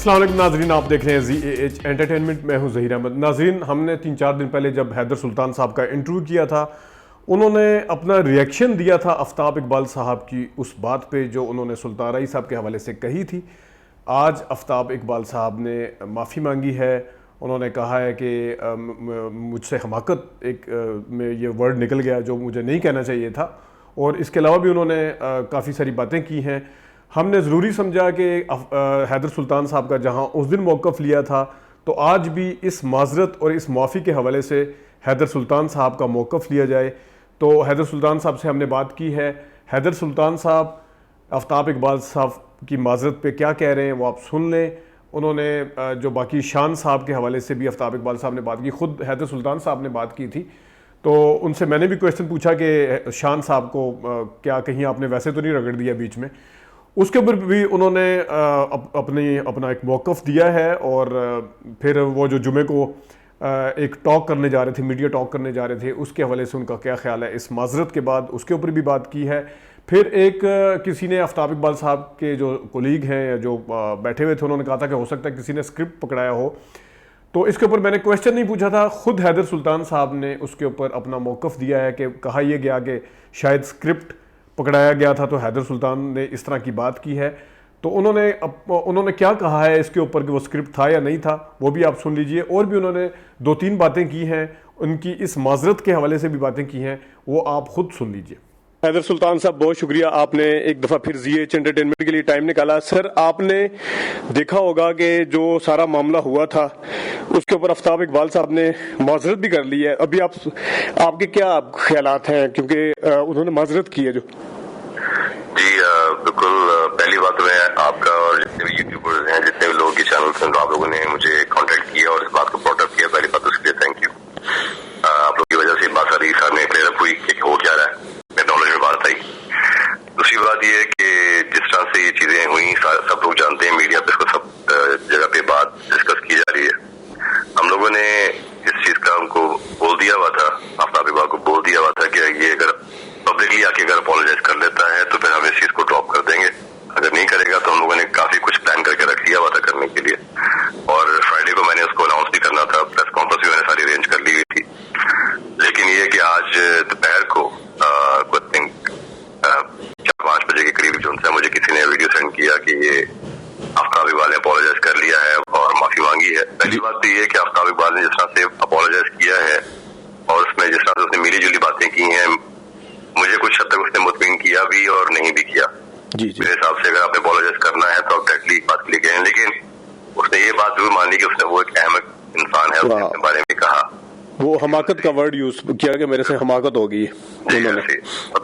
السلام علیکم ناظرین، آپ دیکھ رہے ہیں ZAH انٹرٹینمنٹ، میں ہوں ظہیر احمد۔ ناظرین، ہم نے 3-4 دن پہلے جب حیدر سلطان صاحب کا انٹرویو کیا تھا، انہوں نے اپنا ریئیکشن دیا تھا آفتاب اقبال صاحب کی اس بات پہ جو انہوں نے سلطان رائی صاحب کے حوالے سے کہی تھی۔ آج آفتاب اقبال صاحب نے معافی مانگی ہے۔ انہوں نے کہا ہے کہ مجھ سے حماقت ایک میں یہ ورڈ نکل گیا جو مجھے نہیں کہنا چاہیے تھا، اور اس کے علاوہ بھی انہوں نے کافی ساری باتیں کی ہیں۔ ہم نے ضروری سمجھا کہ حیدر سلطان صاحب کا جہاں اس دن موقف لیا تھا، تو آج بھی اس معذرت اور اس معافی کے حوالے سے حیدر سلطان صاحب کا موقف لیا جائے۔ تو حیدر سلطان صاحب سے ہم نے بات کی ہے۔ حیدر سلطان صاحب آفتاب اقبال صاحب کی معذرت پہ کیا کہہ رہے ہیں وہ آپ سن لیں۔ انہوں نے جو باقی شان صاحب کے حوالے سے بھی آفتاب اقبال صاحب نے بات کی، خود حیدر سلطان صاحب نے بات کی تھی، تو ان سے میں نے بھی کویشچن پوچھا کہ شان صاحب کو کیا کہیں آپ نے ویسے تو نہیں رگڑ دیا بیچ میں۔ اس کے اوپر بھی انہوں نے اپنا ایک موقف دیا ہے، اور پھر وہ جو جمعے کو ایک ٹاک کرنے جا رہے تھے، میڈیا ٹاک کرنے جا رہے تھے، اس کے حوالے سے ان کا کیا خیال ہے اس معذرت کے بعد، اس کے اوپر بھی بات کی ہے۔ پھر ایک کسی نے آفتاب اقبال صاحب کے جو کولیگ ہیں یا جو بیٹھے ہوئے تھے، انہوں نے کہا تھا کہ ہو سکتا ہے کسی نے اسکرپٹ پکڑایا ہو، تو اس کے اوپر میں نے کویشچن نہیں پوچھا تھا، خود حیدر سلطان صاحب نے اس کے اوپر اپنا موقف دیا ہے کہ کہا یہ گیا کہ شاید اسکرپٹ پکڑایا گیا تھا، تو حیدر سلطان نے اس طرح کی بات کی ہے۔ تو انہوں نے کیا کہا ہے اس کے اوپر کہ وہ اسکرپٹ تھا یا نہیں تھا، وہ بھی آپ سن لیجئے۔ اور بھی انہوں نے 2-3 باتیں کی ہیں، ان کی اس معذرت کے حوالے سے بھی باتیں کی ہیں، وہ آپ خود سن لیجئے۔ حیدر سلطان صاحب، بہت شکریہ، آپ نے ایک دفعہ پھر ZAH انٹرٹینمنٹ کے لیے ٹائم نکالا۔ سر، آپ نے دیکھا ہوگا کہ جو سارا معاملہ ہوا تھا اس کے اوپر آفتاب اقبال صاحب نے معذرت بھی کر لی ہے۔ ابھی آپ کے کیا خیالات ہیں، کیونکہ انہوں نے معذرت کی ہے جو؟ جی بالکل، پہلی بات میں آپ کا اور جتنے بھی یوٹیوبرز ہیں، جتنے بھی لوگوں کے چینل سے آپ لوگوں نے مجھے کانٹیکٹ کیا اور اس بات کو پروٹ اپ کیا، پہلی بات اس کے لیے تھینک یو۔ آپ لوگوں کی وجہ سے بات ساری سامنے کلیئر اپ ہوئی کہ ہو کیا رہا ہے، میرے نالج میں بات آئی۔ دوسری بات یہ ہے کہ جس طرح سے یہ چیزیں ہوئیں، سب لوگ جانتے ہیں، میڈیا پہ اس کو سب جگہ پہ بات ڈسکس کی جا رہی ہے۔ ہم لوگوں نے اس چیز کا ان کو بول دیا ہوا تھا، آفتاب اقبال کو بول دیا ہوا تھا کہ یہ اگر پبلکلی آ کے اگر اپولوجائز کر لیتا ہے تو پھر ہم اس چیز کو ڈراپ کر دیں گے، اگر نہیں کرے گا تو ہم لوگوں نے کافی کچھ پلان کر کے رکھ دیا ہوا تھا کرنے کے لیے، اور فرائیڈے کو میں نے اس کو اناؤنس بھی کرنا تھا، پریس کانفرنس بھی میں نے ساری ارینج کر لی ہوئی تھی۔ لیکن یہ کہ آج دوپہر کو 4-5 بجے کے قریب جو مجھے کسی نے ویڈیو سینڈ کیا کہ یہ آفتاب اقبال نے اپولوجائز کر لیا ہے اور معافی مانگی ہے۔ پہلی بات تو یہ ہے کہ آفتاب اقبال نے جس طرح سے اپولوجائز کیا ہے اور اس میں جس طرح سے اس نے ملی جلی باتیں کی ہیں، مجھے کچھ حد تک اس نے مطمئن کیا بھی اور نہیں بھی کیا۔ میرے حساب سے اگر آپ نے اپولوجائز کرنا ہے تو آپ ڈائریکٹلی بات کے لیے کہیں، لیکن اس نے یہ بات ضرور مان لی کہ اس نے وہ ایک اہم انسان ہے، اس نے اپنے بارے میں کہا، وہ حماقت کا ورڈ یوز کیا کہ میرے سے حماقت ہوگی،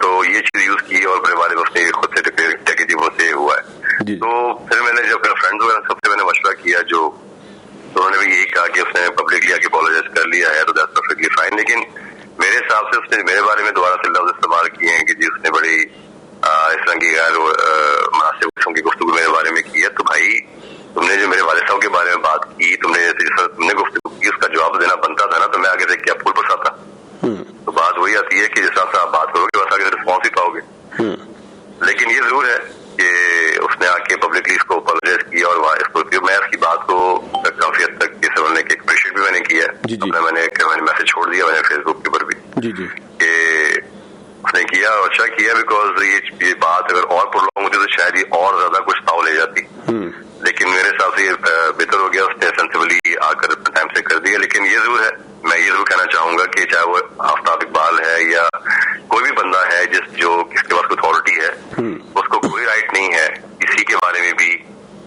تو یہ چیز یوز کی اور میرے بارے میں اس نے خود سے ڈکیتی سے ہوا ہے۔ تو پھر میں نے جو اپنے فرینڈز وغیرہ سب سے میں نے مشورہ کیا، جو انہوں نے بھی یہی کہا کہ اس نے پبلکلی آ کے اپولوجائز کر لیا ہے تو دیٹس پرفیکٹلی فائن، لیکن میرے حساب سے اس نے میرے بارے میں دوبارہ سے لفظ استعمال کیے ہیں کہ جی اس نے بڑی اس طرح کی غیر مناسب قسم کی گفتگو میرے بارے میں کی ہے۔ تو بھائی، تم نے جو میرے والد صاحب کے بارے میں بات کی، تم نے گفتگو کی، اس کا جواب دینا بنتا تھا نا، تو میں آگے سے کیا پھول پساتا؟ تو بات وہی آتی ہے کہ جس طرح سے آپ بات کرو گے بس آگے رسپانس ہی پاؤ گے۔ لیکن یہ ضرور ہے کہ اس نے آ کے پبلکلی اس کو اپولوجائز کیا، اور اس کو میں اس کی بات کو کافی حد تک یہ سمجھنے کے اپریشیٹ بھی میں نے کیا ہے۔ میں نے میسج چھوڑ دیا میں نے فیس بک کے اوپر بھی کہ اس نے کیا اور اچھا کیا، بیکاز یہ بات اگر اور پرولونگ ہوتی تو شاید یہ اور زیادہ کچھ تاؤ لے جاتی، لیکن میرے حساب سے یہ بہتر ہو گیا، اس نے سینسیبلی آ کر ٹائم سے کر دیا۔ لیکن یہ ضرور ہے، میں یہ ضرور کہنا چاہوں گا کہ چاہے وہ آفتاب اقبال ہے یا کوئی بھی بندہ ہے جس کے پاس اتھارٹی ہے، اس کو کوئی رائٹ نہیں ہے کسی کے بارے میں بھی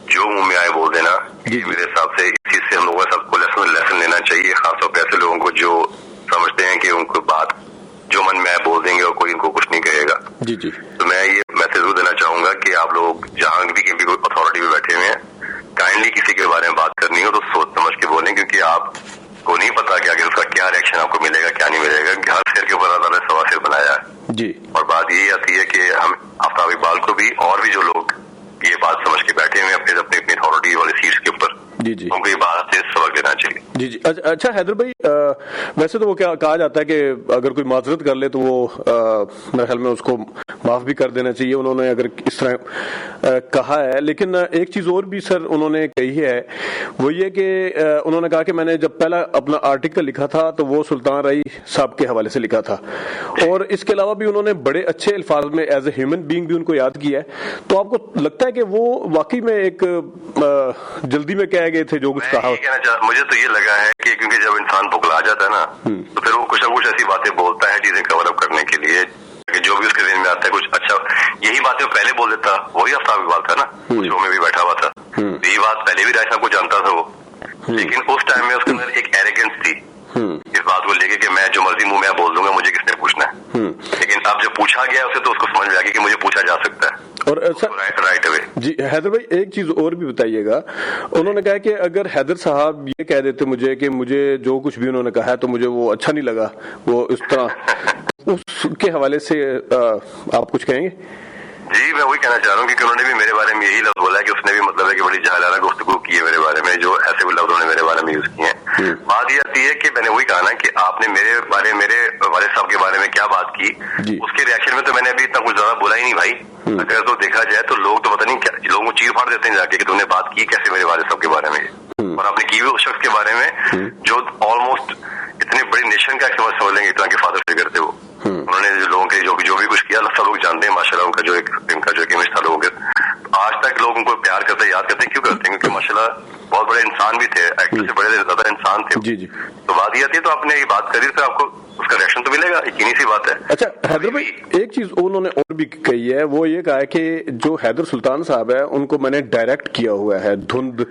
جو منہ میں آئے بول دینا۔ میرے حساب سے اس چیز سے ہم لوگوں کو سب کو لیسن لینا چاہیے، خاص طور پہ ایسے لوگوں کو جو سمجھتے ہیں کہ ان کو بات جو من میں بول دیں گے اور کوئی ان کو کچھ نہیں کہے گا۔ تو میں یہ میسج ضرور دینا چاہوں گا کہ آپ لوگ جہاں بھی کہیں بھی کوئی اتھارٹی پہ بیٹھے ہوئے ہیں، کائنڈلی کسی کے بارے میں بات کرنی ہو تو سوچ سمجھ کے بولیں، کیونکہ آپ کو نہیں پتا کہ آگے اس کا کیا ریئیکشن آپ کو ملے گا، کیا نہیں ملے گا، کہ ہر شہر کے اوپر اللہ نے سوا شہر بنایا ہے۔ اور بات یہی آتی ہے کہ ہم آفتاب اقبال کو بھی اور بھی جو لوگ یہ بات سمجھ کے بیٹھے ہوئے اپنی اتھارٹی والے سیٹس کے اوپر، ان کو یہ بات سے سبق لینا چاہیے۔ جی جی اچھا حیدر بھائی، ویسے تو وہ کیا کہا جاتا ہے کہ اگر کوئی معذرت کر لے تو وہ میرے خیال میں اس کو معاف بھی کر دینا چاہیے، انہوں نے اگر اس طرح کہا ہے. لیکن ایک چیز اور بھی سر انہوں نے کہی ہے، وہ یہ کہ انہوں نے کہا کہ میں نے جب پہلا اپنا آرٹیکل لکھا تھا تو وہ سلطان رائی صاحب کے حوالے سے لکھا تھا، اور اس کے علاوہ بھی انہوں نے بڑے اچھے الفاظ میں ایز اے ہیومن بینگ بھی ان کو یاد کیا ہے. تو آپ کو لگتا ہے کہ وہ واقعی میں ایک جلدی میں کہہ گئے تھے جو کچھ کہا؟ مجھے تو یہ لگا ہے کہ کیونکہ جب انسان بھگلا جاتا ہے نا تو پھر وہ کچھ نہ کچھ ایسی باتیں بولتا ہے چیزیں کور اپ کرنے کے لیے کہ جو بھی اس کے ذہن میں آتا ہے کچھ اچھا، یہی باتیں وہ پہلے بول دیتا. وہی آفتاب اقبال تھا نا، شو میں بھی بیٹھا ہوا تھا، یہی بات پہلے بھی رائے صاحب کو جانتا تھا وہ، لیکن اس ٹائم میں اس کے اندر ایک ایروگنس تھی اس بات کو لے کے کہ میں جو مرضی منہ میں بول دوں گا، مجھے کس نے پوچھنا ہے. لیکن اب جب پوچھا گیا اسے تو اس کو سمجھ میں آ گیا کہ مجھے پوچھا جا سکتا ہے. اور رائٹ اوے. جی حیدر بھائی ایک چیز اور بھی بتائیے گا، انہوں نے کہا کہ اگر حیدر صاحب یہ کہہ دیتے مجھے کہ مجھے جو کچھ بھی انہوں نے کہا ہے تو مجھے وہ اچھا نہیں لگا، وہ اس طرح اس کے حوالے سے آپ کچھ کہیں گے؟ جی میں وہی کہنا چاہ رہا ہوں کہ انہوں نے بھی میرے بارے میں یہی لفظ بولا ہے کہ اس نے بھی مطلب ہے کہ بڑی جاہلانہ گفتگو کی ہے میرے بارے میں، جو ایسے بھی لفظ انہوں نے میرے بارے میں یوز کیے ہیں. بات یہ آتی ہے کہ میں نے وہی کہا نا کہ آپ نے میرے والد صاحب کے بارے میں کیا بات کی، اس کے ریئیکشن میں تو میں نے ابھی اتنا کچھ زیادہ بولا ہی نہیں بھائی. اگر تو دیکھا جائے تو لوگ تو پتہ نہیں کیا لوگوں کو چیر پھاڑ دیتے ہیں جا کے کہ تم نے بات کی کیسے میرے والد صاحب کے بارے میں، اور آپ نے کی بھی اس شخص کے بارے میں جو آلموسٹ اتنے بڑی نیشن کا سمجھ لیں گے اتنا کہ فادر فگر تھے وہ. انہوں نے لوگوں کے جو بھی کچھ کیا سب لوگ جانتے ہیں ماشاء اللہ، ان کا جو ایک امیج تھا لوگوں کے. آج تک لوگ ان کو پیار کرتے یاد کرتے کیوں کرتے ہیں؟ کیونکہ ماشاء اللہ بہت بڑے انسان بھی تھے، ایکٹر سے بڑے زیادہ انسان تھے. جی جی تو بات یہ آتی ہے تو آپ نے یہ بات کری تو آپ کو اس کا ریئیکشن تو ملے گا، یقینی سی بات ہے. اچھا حیدر بھائی ایک چیز انہوں نے اور بھی کہی ہے، وہ یہ کہا ہے کہ جو حیدر سلطان صاحب ہے ان کو میں نے ڈائریکٹ کیا ہوا ہے، دھند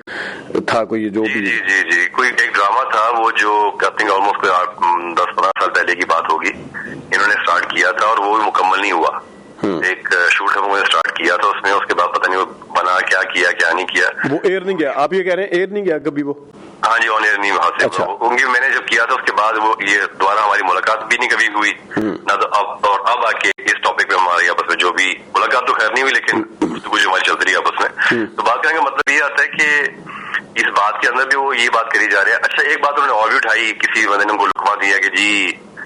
تھا کوئی جو بھی. جی کوئی ایک ڈرامہ تھا وہ جو آلموسٹ 10-15 سال پہلے کی بات ہوگی، انہوں نے اسٹارٹ کیا تھا اور وہ بھی مکمل نہیں ہوا. ایک شوٹ ہم نے اسٹارٹ کیا تھا، اس میں اس کے بعد پتہ نہیں وہ بنا کیا نہیں کیا، وہ ایئر نہیں گیا. آپ یہ کہہ رہے ہیں ایئر نہیں گیا کبھی وہ؟ ہاں جی آن ایئر نہیں وہاں سے. اچھا. میں نے جب کیا تھا اس کے بعد وہ یہ دوبارہ ہماری ملاقات بھی نہیں کبھی ہوئی نہ تو اب آ کے اس ٹاپک پہ ہماری آپس میں جو بھی ملاقات تو خیر نہیں ہوئی لیکن گفتگو جو ہماری چلتی رہی آپس میں. تو بات کرنے کا مطلب یہ آتا ہے کہ اس بات کے اندر بھی وہ یہ بات کری جا رہی ہے. اچھا ایک بات انہوں نے اور بھی اٹھائی، کسی بندے نے ان کو لکھوا دیا کہ جی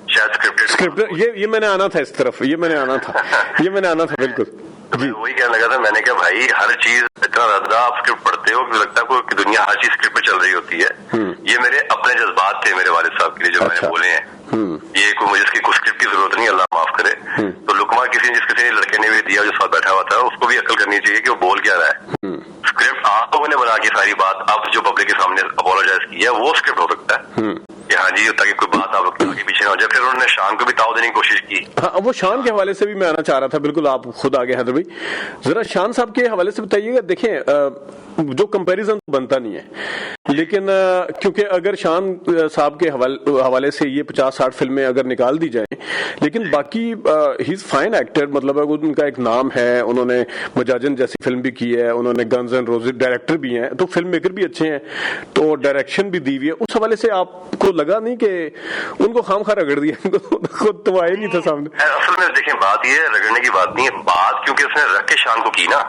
شاید اسکرپٹڈ. یہ میں نے آنا تھا اس طرف، یہ میں نے آنا تھا بالکل. جی وہی کہنے لگا تھا، میں نے کہا بھائی ہر چیز اتنا زیادہ آپ اسکرپٹ پڑھتے ہو کہ لگتا ہے کہ دنیا ہر چیز اسکرپٹ پہ چل رہی ہوتی ہے. یہ میرے اپنے جذبات تھے میرے والد صاحب کے لیے جو میں نے بولے ہیں، یہ کوئی مجھے اس کی کوئی اسکرپٹ کی ضرورت نہیں، اللہ معاف کرے. تو لکما جس کسی لڑکے نے بھی دیا جو ساتھ بیٹھا ہوا تھا، اس کو بھی عقل کرنی چاہیے کہ وہ بول کیا رہا ہے. اسکرپٹ آپ لوگوں نے بنا کے ساری بات اب جو پبلک کے سامنے اپولوجائز کی ہے وہ اسکرپٹ ہو سکتا ہے کہ ہاں جی تاکہ کوئی بات آپ کے پیچھے نہ ہو جائے. پھر انہوں نے شان کو بھی تاؤ دینے کی کوشش کی. ہاں وہ شان کے حوالے سے بھی میں آنا چاہ رہا تھا. بالکل آپ خود آگے حیدر بھائی ذرا شان صاحب کے حوالے سے بتائیے گا. دیکھیں جو کمپیریزن بنتا نہیں ہے، لیکن کیونکہ اگر شان صاحب کے حوالے سے یہ 50-60 فلمیں اگر نکال دی جائیں، لیکن باقی ہی از فائن ایکٹر، مطلب ان کا ایک نام ہے، انہوں نے مجاجن جیسی فلم بھی کی ہے، انہوں نے گنز اینڈ روزز ڈائریکٹر بھی ہیں، تو فلم میکر بھی اچھے ہیں، تو ڈائریکشن بھی دی ہوئی ہے. اس حوالے سے آپ کو لگا نہیں کہ ان کو خام خواہ رگڑ دیا؟ خود تو آئے نہیں تھا سامنے. اصل میں دیکھیں بات یہ رگڑنے کی بات نہیں ہے، بات کیونکہ اس نے رکھ کے شان کو کی نا،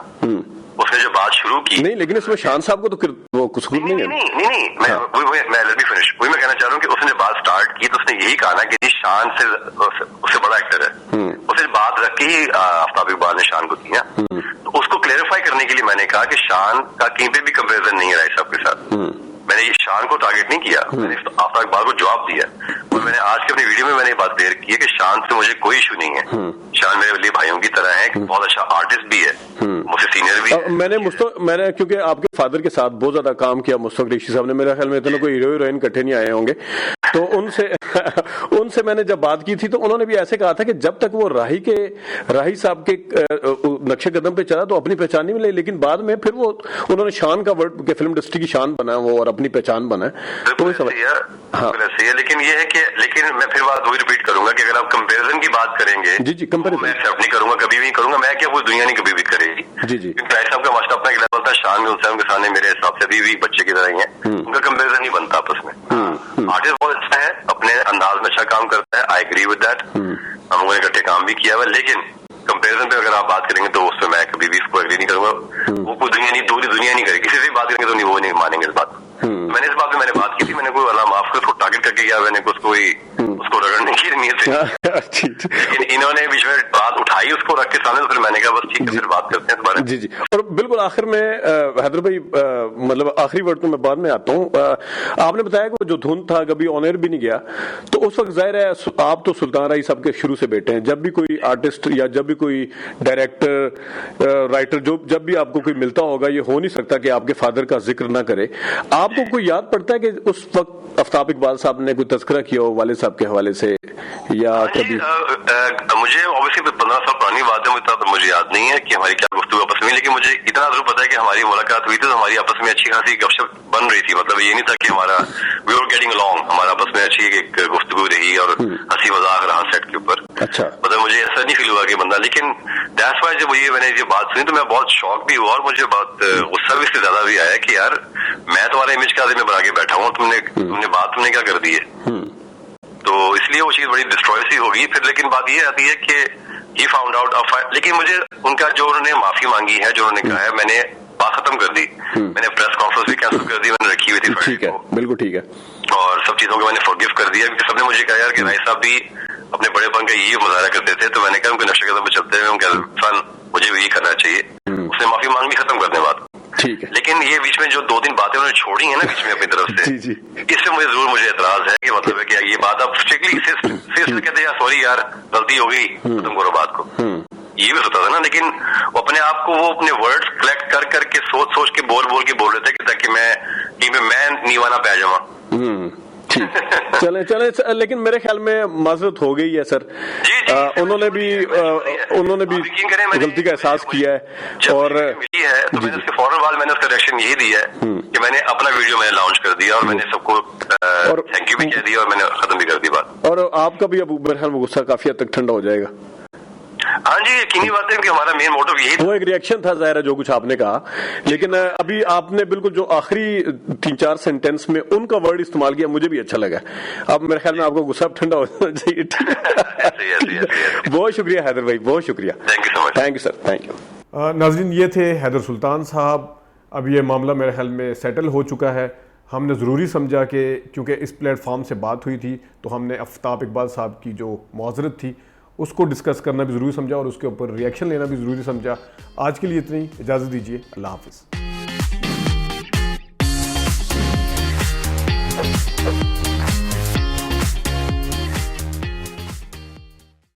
اس نے جو بات شروع کی نہیں، لیکن اس میں شان صاحب کو تو وہ قصور نہیں ہے. نہیں وہی میں کہنا چاہ رہا ہوں کہ اس نے بات اسٹارٹ کی تو اس نے یہی کہا نا کہ جی شان سے اس سے بڑا ایکٹر ہے. اس نے بات رکھ کے ہی آفتاب اقبال نے شان کو دیا. تو اس کو کلیئرفائی کرنے کے لیے میں نے کہا کہ شان کا کہیں پہ بھی کمپیریزن نہیں ہے رائے صاحب کے ساتھ. میں نے یہ شان کو ٹارگیٹ نہیں کیا، میں نے آفتاب اقبال کو جواب دیا. اور میں نے آج کی اپنی ویڈیو میں نے یہ بات کلیئر کی ہے کہ شان سے مجھے کوئی ایشو نہیں ہے. شان میرے لیے بھائیوں کی طرح ہے، بہت اچھا آرٹسٹ بھی ہے، مجھ سے سینئر بھی ہے. میں نے کیونکہ آپ کے فادر کے ساتھ بہت زیادہ کام کیا، مشتاق ریشی صاحب نے، میرے خیال میں اتنا کوئی ہیرو ہیروئن کٹھے نہیں آئے ہوں گے. تو ان سے میں نے جب بات کی تھی تو انہوں نے بھی ایسے کہا تھا کہ جب تک وہ راہی صاحب کے نقشے قدم پہ چلا تو اپنی پہچان نہیں ملی، لیکن بعد میں پھر وہ انہوں نے شان کا ورڈ کہ فلم انڈسٹری کی شان بنا وہ اور اپنی پہچان بنا. تو ایسے ہے، لیکن یہ ہے کہ میں پھر بات وہی ریپیٹ کروں گا کہ اگر آپ کمپیریزن کی بات کریں گے، جی کمپیریزن میں ایکسپٹ نہیں کروں گا، کبھی بھی نہیں کروں گا. میں کیا وہ دنیا نہیں کبھی بھی کرے گی. جی کیونکہ ایسا کا ماسٹر اپنا ایک لیول تھا، شان ان کے سامنے میرے حساب سے ابھی بھی بچے کی طرح ہی ہیں، ان کا کمپیریزن نہیں بنتا آپس میں. آرٹسٹ بہت اچھا ہے، اپنے انداز میں اچھا کام کرتا ہے، آئی ایگری ود دیٹ. ہم لوگوں نے اکٹھے کام بھی کیا ہوا، لیکن کمپیریزن پہ اگر آپ بات کریں گے تو اس پہ میں کبھی بھی اس کو ایگری نہیں کروں گا. وہ کوئی دنیا نہیں، دوری دنیا نہیں کرے، کسی سے بات کریں گے تو وہ نہیں مانیں گے اس بات. میں نے اس بات میں بات کی تھی, میں نے کوئی اللہ معاف کر اس کو ٹارگیٹ کر کے کیا, میں نے اس کو رگڑنے کی نیت سے, لیکن انہوں نے بیچ میں بات اٹھائی اس کو رکھ کے سامنے, تو پھر میں نے کہا بس ٹھیک ہے پھر بات کرتے ہیں اس بارے میں. جی اور بالکل آخر میں حیدر بھائی, مطلب آخری ورڈ تو میں بعد میں آتا ہوں. آپ نے بتایا کہ جو دھن تھا کبھی آن ایئر بھی نہیں گیا, تو اس وقت ظاہر ہے آپ تو سلطان رائی صاحب کے شروع سے بیٹھے ہیں, جب بھی کوئی آرٹسٹ یا جب بھی کوئی ڈائریکٹر رائٹر جب بھی آپ کو کوئی ملتا ہوگا, یہ ہو نہیں سکتا کہ آپ کے فادر کا ذکر نہ کرے. آپ کو کوئی یاد پڑتا ہے کہ اس وقت آفتاب اقبال صاحب نے کوئی تذکرہ کیا ہو والد صاحب کے حوالے سے یا کبھی؟ مجھے اوبیسلی 15 سال پرانی بات ہے, مجھے یاد نہیں ہے کہ ہماری کیا گفتگو آپس میں, لیکن مجھے اتنا ضرور پتا ہے کہ ہماری ملاقات ہوئی تھی تو ہماری آپس میں اچھی خاصی گپ شپ بن رہی تھی. مطلب یہ نہیں تھا کہ ہمارا وی آر گیٹنگ along, ہمارا آپس میں اچھی ایک گفتگو رہی اور ہنسی مذاق رہا سیٹ کے اوپر. اچھا, مطلب مجھے ایسا نہیں فیل ہوا کہ بندہ, لیکن دیٹس وائی جب میں نے یہ بات سنی تو میں بہت شوق بھی ہوا اور مجھے بہت غصہ بھی اس سے زیادہ بھی آیا کہ یار میں تمہارا امیج کا میں بنا کے بیٹھا ہوں, تم نے کیا کر دی ہے. تو اس لیے وہ چیز بڑی ڈسٹروائے سی ہوگی پھر. لیکن بات یہ آتی ہے کہ ہی فاؤنڈ آؤٹ, لیکن مجھے ان کا جو انہوں نے معافی مانگی ہے, جو انہوں نے کہا ہے, میں نے بات ختم کر دی. میں نے پریس کانفرنس بھی کینسل کر دی, میں نے رکھی ہوئی تھی. ٹھیک ہے, بالکل ٹھیک ہے. اور سب چیزوں کو میں نے فورگیو کر دیا, کیونکہ سب نے مجھے کہا یار کہ رائی صاحب بھی اپنے بڑے پن کا یہ مظاہرہ کرتے تھے, تو میں نے کہا ان کے نقشے قدم پہ چلتے ہوئے فن مجھے بھی یہ کرنا چاہیے. اس نے معافی مانگ بھی ختم کرنے بات. ٹھیک ہے, لیکن یہ بیچ میں جو 2-3 باتیں انہوں نے چھوڑی ہیں نا بیچ میں اپنی طرف سے, اس سے مجھے اعتراض ہے کہ مطلب ہے کہ یہ بات آپ اسٹرکٹلی فیس میں کہتے ہیں سوری یار غلطی ہو گئی, ختم کرو بات کو, یہ بھی ہوتا تھا نا. لیکن وہ اپنے آپ کو وہ اپنے ورڈز کلیکٹ کر کے سوچ کے بول رہے تھے تاکہ میں نیوا نہ پہ جاؤں. چلیں, لیکن میرے خیال میں معذرت ہو گئی ہے سر. انہوں نے بھی غلطی کا احساس کیا ہے, اور ملی ہے تو میں نے اس کے فوراً بعد میں نے اس کا ریئیکشن یہی دیا ہے کہ میں نے اپنا ویڈیو میں نے لانچ کر دیا اور میں نے سب کو تھینک یو بھی کہہ دیا اور میں نے ختم بھی کر دی بات. اور آپ کا بھی اب میرے خیال میں غصہ کافی حد تک ٹھنڈا ہو جائے گا. ہاں جی, یقینی بات ہے کہ ہمارا مین موٹو یہی تھا. وہ ایک ریئیکشن تھا ظاہر ہے جو کچھ آپ نے کہا, لیکن ابھی آپ نے بالکل جو آخری 3-4 سینٹینس میں ان کا ورڈ استعمال کیا مجھے بھی اچھا لگا. اب میرے خیال میں آپ کو غصہ ٹھنڈا ہونا چاہیے. بہت شکریہ حیدر بھائی, بہت شکریہ. Thank you sir, thank you. ناظرین, یہ تھے حیدر سلطان صاحب. اب یہ معاملہ میرے خیال میں سیٹل ہو چکا ہے. ہم نے ضروری سمجھا کہ کیونکہ اس پلیٹ فارم سے بات ہوئی تھی تو ہم نے آفتاب اقبال صاحب کی جو معذرت تھی اس کو ڈسکس کرنا بھی ضروری سمجھا اور اس کے اوپر ریئیکشن لینا بھی ضروری سمجھا. آج کے لیے اتنی, اجازت دیجیے, اللہ حافظ.